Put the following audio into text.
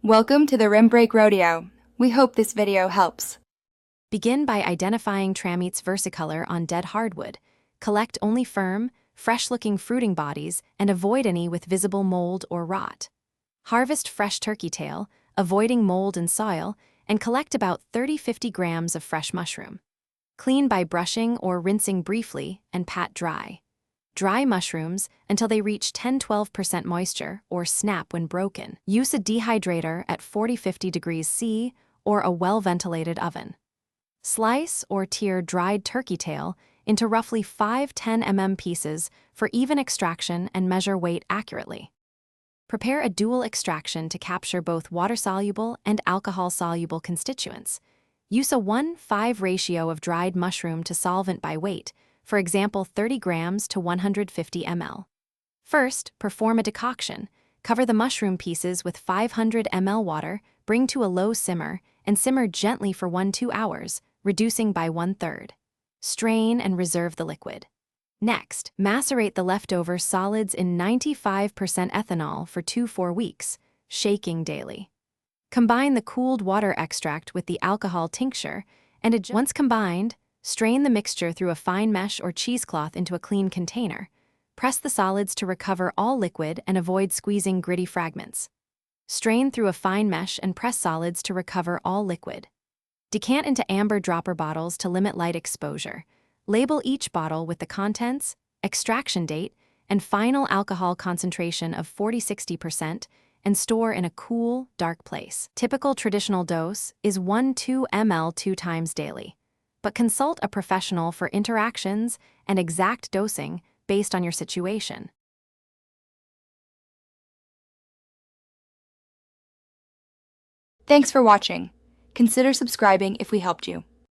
Welcome to the Rim Break Rodeo. We hope this video helps. Begin by identifying Tramete's versicolor on dead hardwood. Collect only firm, fresh-looking fruiting bodies and avoid any with visible mold or rot. Harvest fresh turkey tail, avoiding mold and soil, and collect about 30–50 grams of fresh mushroom. Clean by brushing or rinsing briefly and pat dry. Dry mushrooms until they reach 10–12% moisture or snap when broken. Use a dehydrator at 40–50 degrees C or a well-ventilated oven. Slice or tear dried turkey tail into roughly 5–10 mm pieces for even extraction and measure weight accurately. Prepare a dual extraction to capture both water-soluble and alcohol-soluble constituents. Use a 1:5 ratio of dried mushroom to solvent by weight, for example 30 grams to 150 ml. First, perform a decoction. Cover the mushroom pieces with 500 ml water, bring to a low simmer, and simmer gently for 1–2 hours, reducing by 1/3. Strain and reserve the liquid. Next, macerate the leftover solids in 95% ethanol for 2–4 weeks, shaking daily. Combine the cooled water extract with the alcohol tincture, and once combined, strain the mixture through a fine mesh or cheesecloth into a clean container. Press the solids to recover all liquid and avoid squeezing gritty fragments. Strain through a fine mesh and press solids to recover all liquid. Decant into amber dropper bottles to limit light exposure. Label each bottle with the contents, extraction date, and final alcohol concentration of 40–60% and store in a cool, dark place. Typical traditional dose is 1–2 ml 2 times daily, but consult a professional for interactions and exact dosing based on your situation. Thanks for watching. Consider subscribing if we helped you.